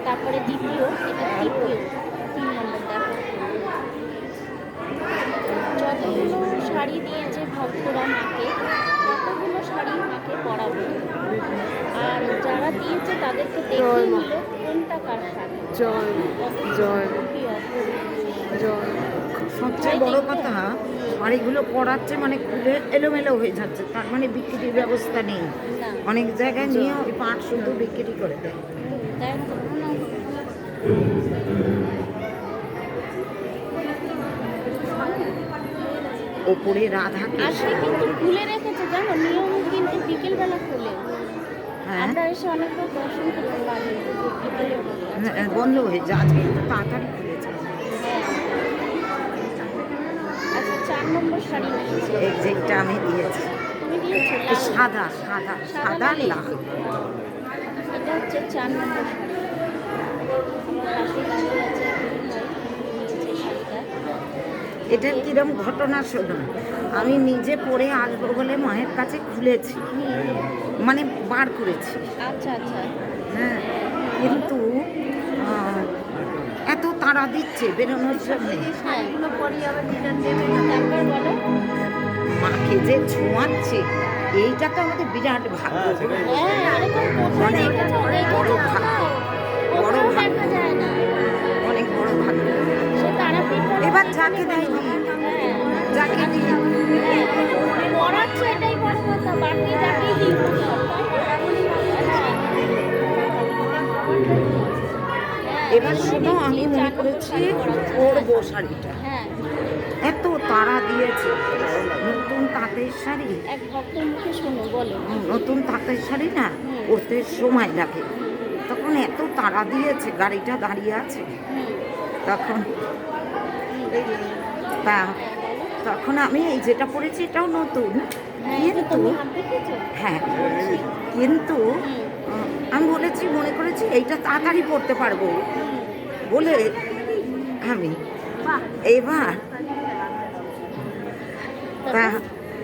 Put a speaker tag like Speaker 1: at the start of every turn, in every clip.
Speaker 1: তারপরে দ্বিতীয়, এটা তৃতীয়, 3 নম্বর দেখো। যতগুলো শাড়ি দিয়েছে ভক্তরা মাকে, ততগুলো শাড়ি মাকে পরাবে। আর যারা দিয়েছে তাদেরকে দেখিয়ে নিল কোনটা কার শাড়ি।
Speaker 2: জয় জয়
Speaker 1: কি অপূর্ব।
Speaker 2: জয়।
Speaker 3: সবচেয়ে বড় কথা, শাড়িগুলো পরাচ্ছে মানে খুলে এলোমেলো হয়ে যাচ্ছে, তার মানে বিক্রির ব্যবস্থা নেই।
Speaker 1: না,
Speaker 3: অনেক জায়গায় নিয়ে ওই পাট শুধু বিক্রি করে দেয়।
Speaker 1: তাই তো।
Speaker 3: ওপরে রাধা
Speaker 1: আজকে কিন্তু খুলে রেখেছে জানো, নিয়ম কিন্তু বিকেলবেলা খুলে।
Speaker 3: হ্যাঁ
Speaker 1: আমরা এসে অনেকবার দর্শন করতে পারি বিকেলে বলে।
Speaker 3: বন্ধ হয়ে যায়, আজকে একটু তাড়াতাড়ি খুলেছে।
Speaker 1: আচ্ছা, 4 নম্বর শাড়ি নিয়েছে।
Speaker 3: এই যেটা আমি দিয়েছি
Speaker 1: তুমি দিয়েছো
Speaker 3: এই
Speaker 1: লাল।
Speaker 3: সাদা সাদা সাদা লাল।
Speaker 1: এটা হচ্ছে 4 নম্বর শাড়ি। আমার পাশে দাঁড়িয়ে আছে দিদি ভাই, নিয়েছে শাড়িটা।
Speaker 3: এটার কিরম ঘটনা শোনো, আমি নিজে পরে আসবো বলে মায়ের কাছে খুলেছি, মানে বার করেছি।
Speaker 1: আচ্ছা আচ্ছা।
Speaker 3: হ্যাঁ, কিন্তু এত তাড়া দিচ্ছে বেরোনোর জন্য,
Speaker 1: হ্যাঁ, তারপর বলো।
Speaker 3: মাকে যে ছোঁয়াচ্ছে, এইটা তো আমাদের বিরাট ভাগ্য।
Speaker 1: হ্যাঁ, আরে তুমি কোথায়
Speaker 3: অনেক
Speaker 1: দেখেছো?
Speaker 3: বড়
Speaker 1: দেখেছো
Speaker 3: ভাগ্য,
Speaker 1: কোথাও?
Speaker 3: বড়
Speaker 1: কোথাও
Speaker 3: ভাগ্য,
Speaker 1: দেখা যায় না।
Speaker 3: অনেক বড় ভাগ্য।
Speaker 1: সে তারাপীঠ বলো,
Speaker 3: এবার
Speaker 1: যেখানে
Speaker 3: যাকে দেয়
Speaker 1: বলো।
Speaker 3: দিই,
Speaker 1: হ্যাঁ,
Speaker 3: যাকে দিই।
Speaker 1: হ্যাঁ, পড়াচ্ছে এটাই বড় কথা, বাকি যাকেই দিই না কেন।
Speaker 3: এবার শোনো, আমি মনে করেছি পরবো শাড়িটা,
Speaker 1: হ্যাঁ,
Speaker 3: এত তাড়া দিয়েছে। নতুন তাঁতের শাড়ি,
Speaker 1: এক ভক্তের মুখে শোনো, বলো।
Speaker 3: নতুন তাঁতের শাড়ি না পরতে সময় লাগে, তখন এত তাড়া দিয়েছে, গাড়িটা দাঁড়িয়ে আছে তখন। তা তখন আমি এই যেটা পরেছি এটাও নতুন, কিন্তু হ্যাঁ, কিন্তু আমি বলেছি, মনে করেছি এইটা তাড়াতাড়ি পড়তে পারবো বলে আমি এইবার তা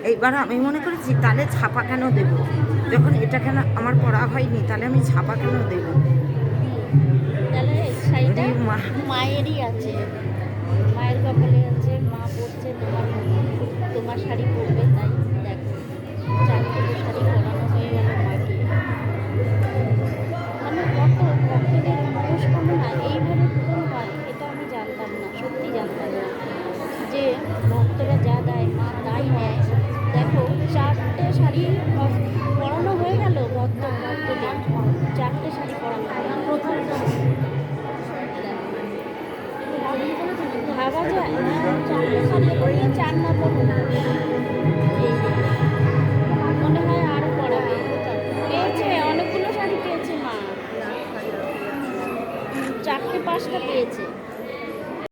Speaker 3: এইবার আমি মনে করেছি তাহলে ছাপা কেন দেবো, যখন এটা কেন আমার পড়া হয়নি তাহলে আমি ছাপা কেন দেবো।
Speaker 1: তাহলে শাড়িটা
Speaker 3: মা।
Speaker 1: মায়েরই আছে, মায়ের কপালে আছে, মা পরছে, তোমার শাড়ি পরবে, তাই দেখো 4 শাড়ি পরানো হয়ে গেল মাকে। মানে কত ভক্তদের মনস্কামনা এইভাবে পূরণ হয়, এটা আমি জানতাম না, সত্যি জানতাম না যে ভক্তরা যা দেয় মা তাই নেয়। দেখো 4টে শাড়ি পরানো হয়ে গেল ভক্তদের, 4টে শাড়ি পরানো হয়ে গেল। ভাবা যায় না, 4টে শাড়ি পরিয়ে 4 নম্বর মনে হয় আরো পরাবে। পেয়েছে, অনেকগুলো শাড়ি পেয়েছে মা, 4টে 5টা পেয়েছে।